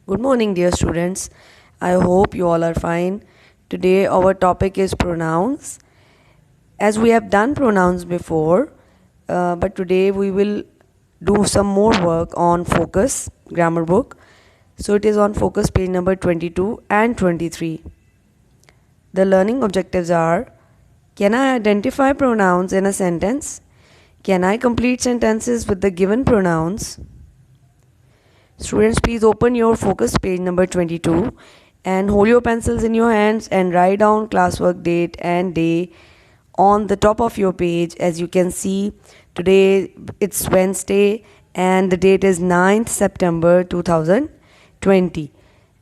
Good morning, dear students. I hope you all are fine. Today, our topic is pronouns. As we have done pronouns before, but today we will do some more work on focus grammar book. So, it is on focus page number 22 and 23. The learning objectives are: can I identify pronouns in a sentence? Can I complete sentences with the given pronouns? Students, please open your focus page number 22 and hold your pencils in your hands and write down classwork date and day on the top of your page. As you can see, today it's Wednesday and the date is 9th September 2020.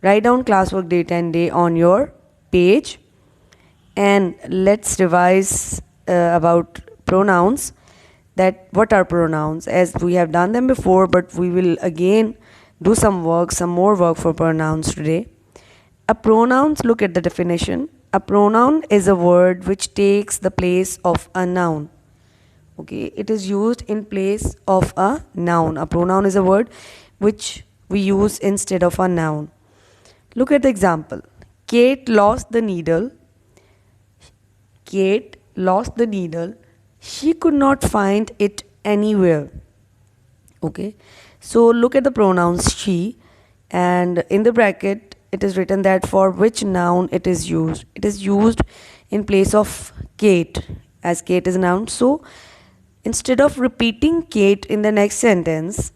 Write down classwork date and day on your page, and let's revise about pronouns. That what are pronouns, as we have done them before, but we will again do some more work for pronouns today. A pronouns, look at the definition. A pronoun is a word which takes the place of a noun. Okay, it is used in place of a noun. A pronoun is a word which we use instead of a noun. Look at the example. Kate lost the needle. Kate lost the needle. She could not find it anywhere. Okay, so look at the pronouns she, and in the bracket it is written that for which noun it is used. It is used in place of Kate, as Kate is a noun. So instead of repeating Kate in the next sentence,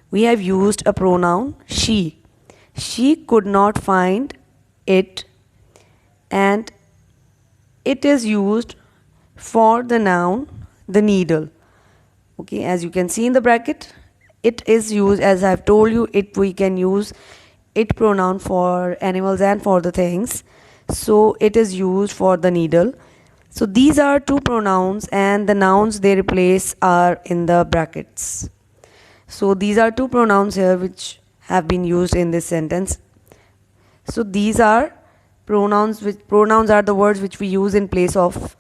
we have used a pronoun she. She could not find it, and it is used for the noun the needle. Okay, as you can see in the bracket, it is used, as I have told you, we can use it pronoun for animals and for the things. So it is used for the needle. So these are two pronouns, and the nouns they replace are in the brackets. So these are two pronouns here which have been used in this sentence. So these are pronouns are the words which we use in place of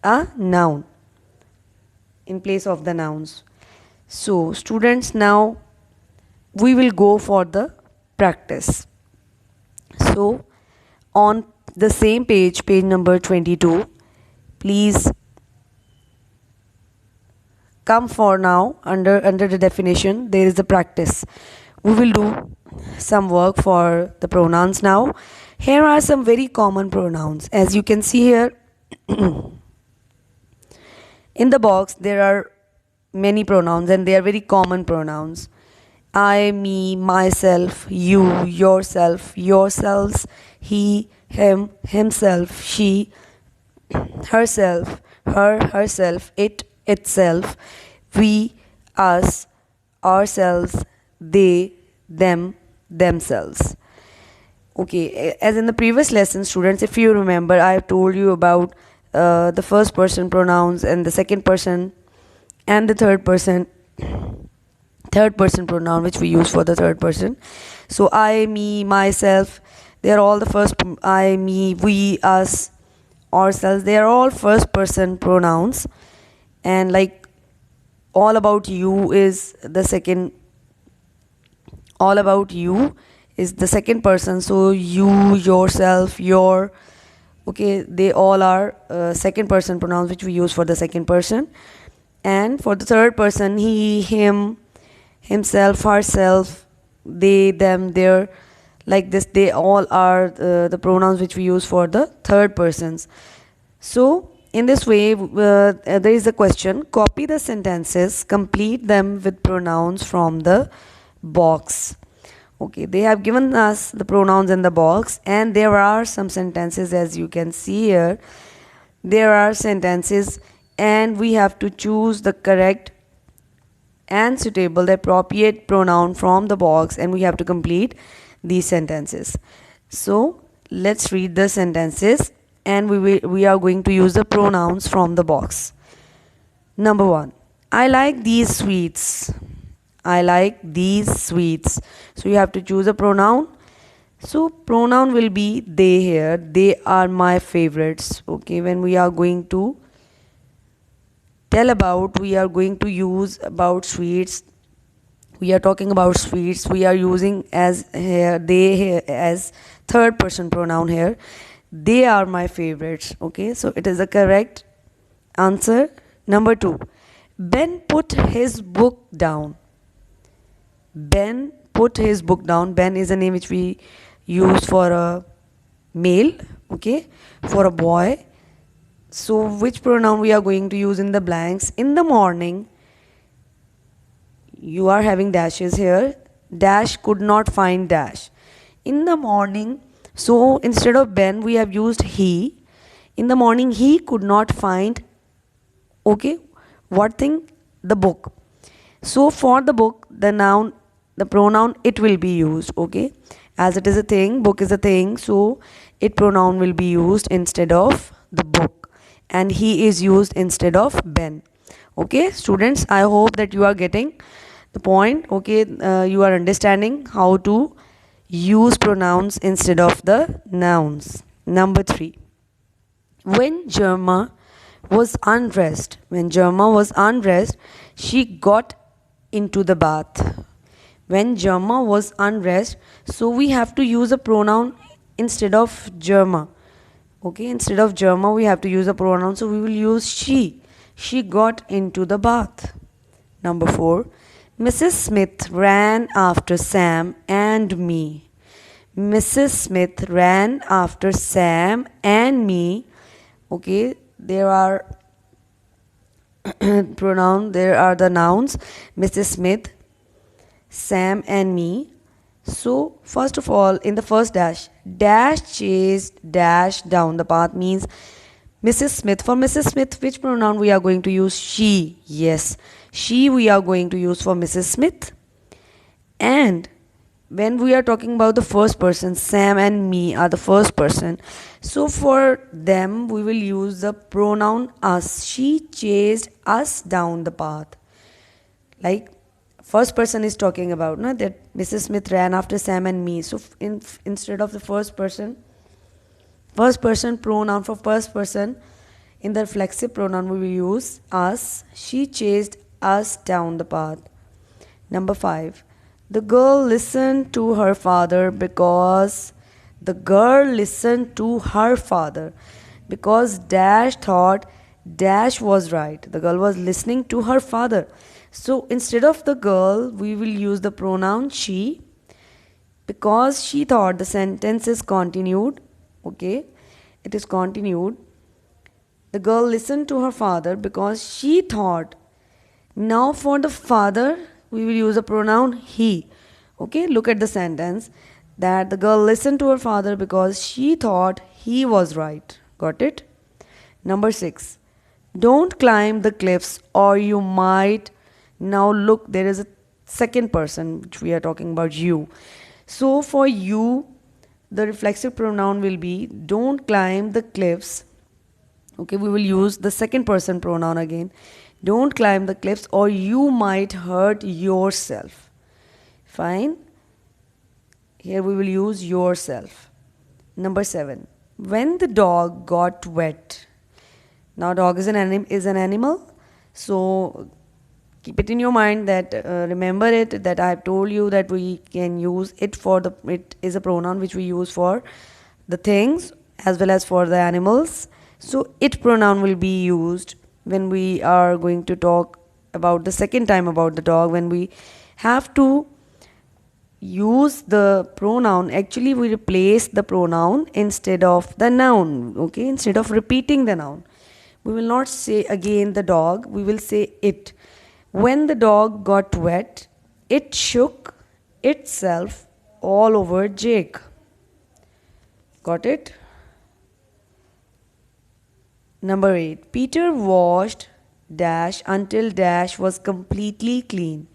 a noun, in place of the nouns. So students, now we will go for the practice. So on the same page, page number 22, please come for now under the definition. There is the practice. We will do some work for the pronouns now. Here are some very common pronouns. As you can see here, in the box there are many pronouns, and they are very common pronouns. I, me, myself, you, yourself, yourselves, he, him, himself, she, herself, her, herself, it, itself, we, us, ourselves, they, them, themselves. Okay, as in the previous lesson, students, if you remember, I have told you about the first person pronouns and the second person and the third person pronoun which we use for the third person. So I, me, myself, they are all the first. I, me, we, us, ourselves, they are all first person pronouns. And like all about you is the second. All about you is the second person. So you, yourself, your. Okay, they all are second person pronouns which we use for the second person. And for the third person, he, him, himself, herself, they, them, their, like this, they all are the pronouns which we use for the third persons. So in this way, there is a question: copy the sentences, complete them with pronouns from the box. Okay, they have given us the pronouns in the box, and there are some sentences, as you can see here. There are sentences, and we have to choose the correct and suitable, the appropriate pronoun from the box, and we have to complete these sentences. So let's read the sentences, and we are going to use the pronouns from the box. Number 1, I like these sweets. I like these sweets. So you have to choose a pronoun. So pronoun will be they here. They are my favorites. Okay, when we are going to tell about, we are going to use about sweets, we are talking about sweets, we are using as here they here as third person pronoun here. They are my favorites. Okay, so it is a correct answer. Number 2, Ben put his book down. Ben put his book down. Ben is a name which we use for a male, okay, for a boy. So which pronoun we are going to use in the blanks? In the morning, you are having dashes here. Dash could not find dash. In the morning, so instead of Ben, we have used he. In the morning, he could not find, okay, what thing? The book. So for the book, the noun, the pronoun it will be used, okay, as it is a thing, book is a thing, so it pronoun will be used instead of the book, and he is used instead of Ben. Okay, students, I hope that you are getting the point. Okay, you are understanding how to use pronouns instead of the nouns. Number 3, when Germa was undressed, she got into the bath. When Germa was undressed, so we have to use a pronoun instead of Germa. Okay, instead of Germa, we have to use a pronoun, so we will use she. She got into the bath. Number 4, Mrs. Smith ran after Sam and me. Mrs. Smith ran after Sam and me. Okay, there are there are the nouns Mrs. Smith, Sam and me. So first of all, in the first dash chased dash down the path means Mrs. Smith. For Mrs. Smith, which pronoun we are going to use? She. Yes, she we are going to use for Mrs. Smith. And when we are talking about the first person, Sam and me are the first person. So for them, we will use the pronoun us. She chased us down the path. Like first person is talking about that Mrs. Smith ran after Sam and me. So instead of the first person pronoun, for first person, in the reflexive pronoun we will use us. She chased us down the path. Number 5, the girl listened to her father because dash thought dash was right. The girl was listening to her father. So instead of the girl, we will use the pronoun she, because she thought, the sentence is continued. Okay, it is continued. The girl listened to her father because she thought. Now for the father, we will use a pronoun he. Okay, look at the sentence, that the girl listened to her father because she thought he was right. Got it? Number 6, don't climb the cliffs or you might. Now look, there is a second person which we are talking about, you. So for you, the reflexive pronoun will be don't climb the cliffs. Okay, we will use the second person pronoun again. Don't climb the cliffs or you might hurt yourself. Fine. Here we will use yourself. Number 7, when the dog got wet. Now dog is an animal. So keep it in your mind that remember it, that I have told you that we can use it for the, it is a pronoun which we use for the things as well as for the animals. So it pronoun will be used when we are going to talk about the second time about the dog. When we have to use the pronoun, actually we replace the pronoun instead of the noun. Okay, instead of repeating the noun, we will not say again the dog, we will say it. When the dog got wet, it shook itself all over Jake. Got it? Number 8, Peter washed dash until dash was completely clean.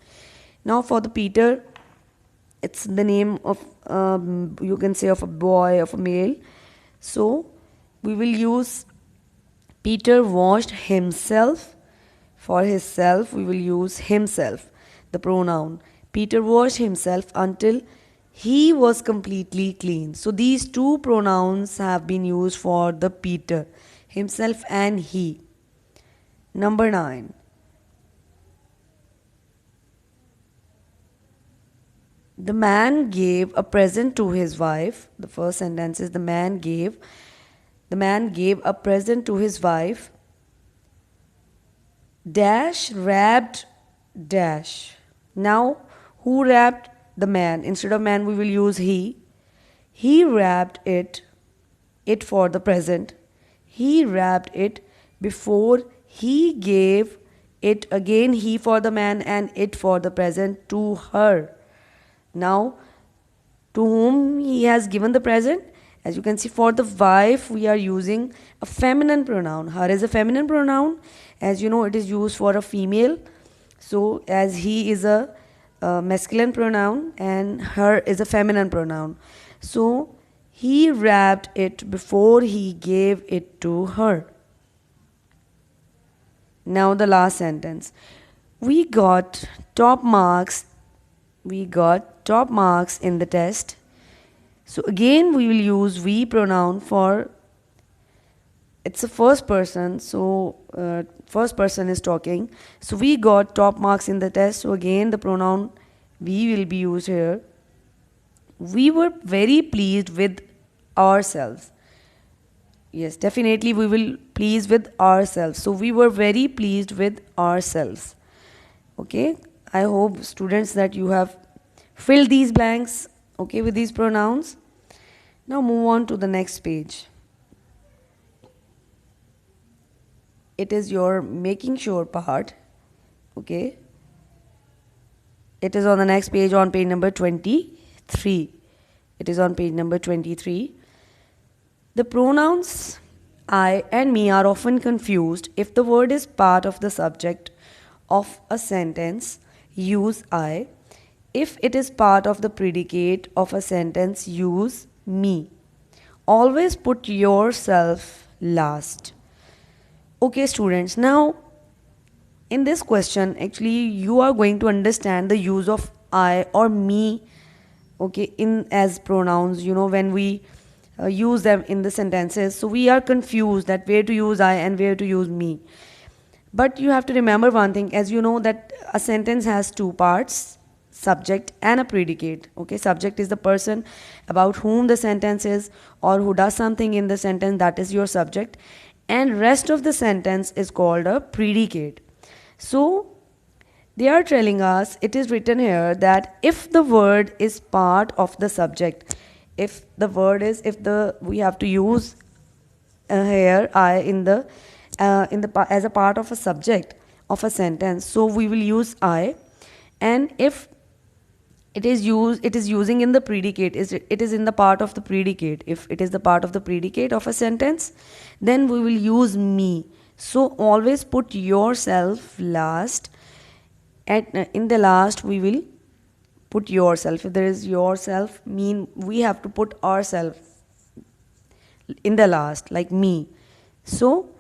Now for the Peter, it's the name of you can say of a boy, of a male. So we will use Peter washed himself. For his self, we will use himself, the pronoun. Peter washed himself until he was completely clean. So these two pronouns have been used for the Peter, himself and he. Number 9, The man gave a present to his wife. The first sentence is the man gave a present to his wife. Dash wrapped dash. Now, who wrapped? The man. Instead of man, we will use he. He wrapped it for the present. He wrapped it before he gave it, again he for the man and it for the present, to her. Now, to whom he has given the present? As you can see, for the wife we are using a feminine pronoun. Her is a feminine pronoun. As you know, it is used for a female. So as he is a masculine pronoun and her is a feminine pronoun. So he wrapped it before he gave it to her. Now the last sentence. We got top marks in the test. So again we will use we pronoun for, it's a first person, so first person is talking. So we got top marks in the test. So again the pronoun we will be used here. We were very pleased with ourselves. Yes, definitely we will pleased with ourselves. So we were very pleased with ourselves. Okay, I hope students that you have filled these blanks, okay, with these pronouns. Now move on to the next page. It is your making sure part. Okay, it is on the next page, on page number 23. It is on page number 23. The pronouns I and me are often confused. If the word is part of the subject of a sentence, use I. If it is part of the predicate of a sentence, use me. Always put yourself last. Okay, students, now in this question, actually you are going to understand the use of I or me, okay, in as pronouns, you know, when we use them in the sentences. So we are confused that where to use I and where to use me. But you have to remember one thing, as you know that a sentence has two parts, subject and a predicate. Okay, subject is the person about whom the sentence is or who does something in the sentence, that is your subject, and rest of the sentence is called a predicate. So they are telling us, it is written here that if the word is part of the subject, we have to use here I in the as a part of a subject of a sentence, so we will use I. And if it is using in the predicate, it is in the part of the predicate, if it is the part of the predicate of a sentence, then we will use me. So always put yourself last. In the last we will put yourself. If there is yourself, mean we have to put ourselves in the last, like me. So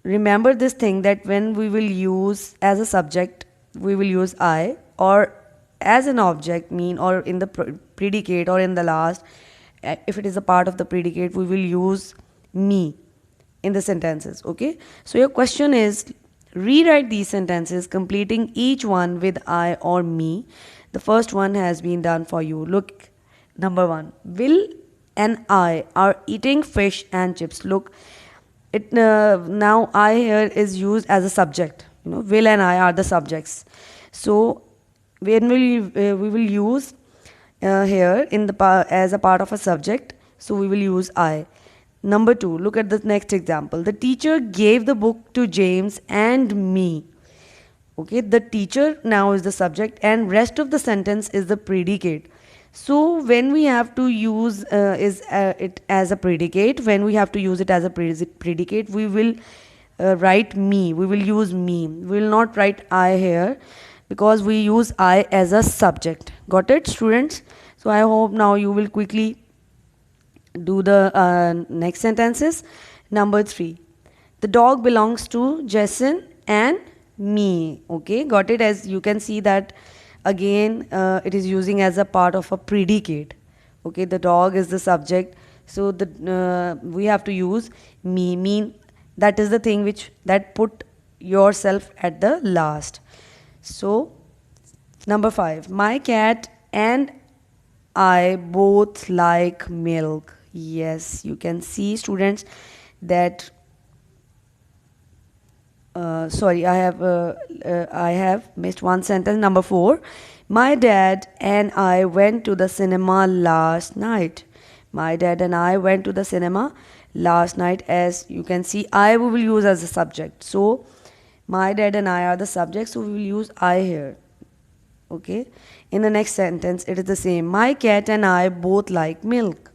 remember this thing, that when we will use as a subject we will use I, or as an object mean, or in the predicate or in the last, if it is a part of the predicate, we will use me in the sentences. Okay, so your question is, rewrite these sentences completing each one with I or me. The first one has been done for you. Look, number 1, Will and I are eating fish and chips. Look, it now I here is used as a subject. You know, Will and I are the subjects. So when we will use here in the as a part of a subject, so we will use I. Number 2, look at the next example. The teacher gave the book to James and me. Okay, the teacher now is the subject and rest of the sentence is the predicate. So when we have to use it as a predicate, when we have to use it as a predicate, we will write me. We will use me. We will not write I here, because we use I as a subject. Got it, students? So I hope now you will quickly do the next sentences. Number 3, the dog belongs to Jason and me. Okay, got it? As you can see that again it is using as a part of a predicate. Okay, the dog is the subject, so the we have to use me, mean that is the thing which that put yourself at the last. So number 5, my cat and I both like milk. Yes, you can see, students, that sorry, I have missed one sentence. Number 4. My dad and I went to the cinema last night. My dad and I went to the cinema last night. As you can see, I we will use as a subject. So my dad and I are the subject, so we will use I here. Okay. In the next sentence, it is the same. My cat and I both like milk.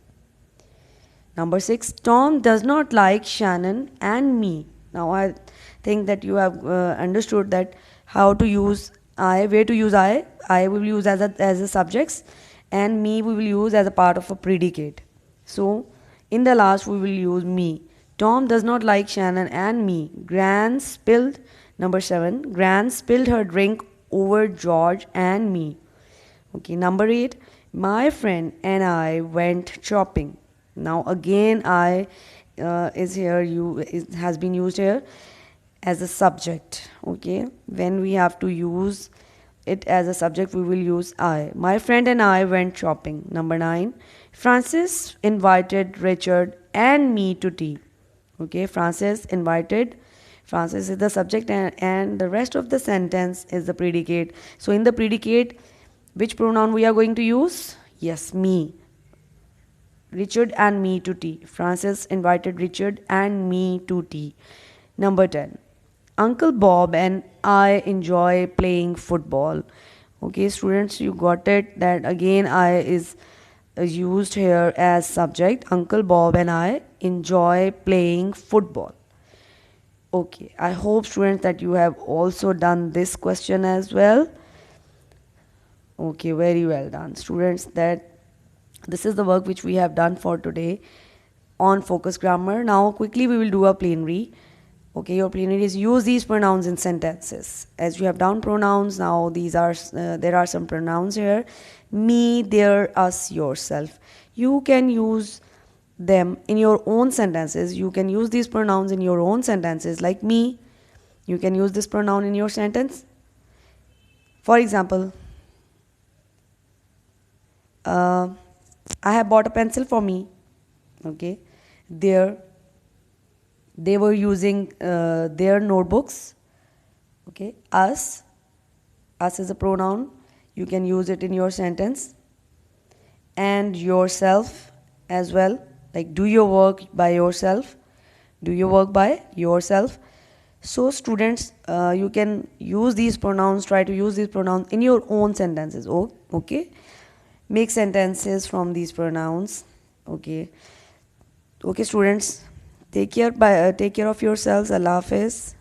Number 6. Tom does not like Shannon and me. Now I think that you have understood that how to use I, where to use I. I will use as a subjects, and me we will use as a part of a predicate. So in the last we will use me. Tom does not like Shannon and me. Gran spilled, number 7. Gran spilled her drink over George and me. Okay, number 8. My friend and I went shopping. Now again I is here, has been used here as a subject. Okay, when we have to use it as a subject, we will use I. My friend and I went shopping. Number 9. Francis invited Richard and me to tea. Okay, Francis is the subject, and the rest of the sentence is the predicate. So in the predicate, which pronoun we are going to use? Yes, me. Richard and me to tea. Francis invited Richard and me to tea. Number 10. Uncle Bob and I enjoy playing football. Okay, students, you got it, that again I is used here as subject. Uncle Bob and I enjoy playing football. Okay, I hope, students, that you have also done this question as well. Okay, very well done, students. That this is the work which we have done for today on focus grammar. Now quickly we will do a plenary. Okay, your plenary is use these pronouns in sentences. As you have done pronouns, now these are there are some pronouns here: me, their, us, yourself. You can use them in your own sentences. You can use these pronouns in your own sentences. Like me, you can use this pronoun in your sentence. For example, I have bought a pencil for me. Okay, they were using their notebooks. Okay, us is a pronoun. You can use it in your sentence. And yourself as well, like do your work by yourself. Do your work by yourself. So students, you can use these pronouns, try to use these pronouns in your own sentences. Okay, make sentences from these pronouns. Okay, students, take care of yourselves. Allah Hafiz.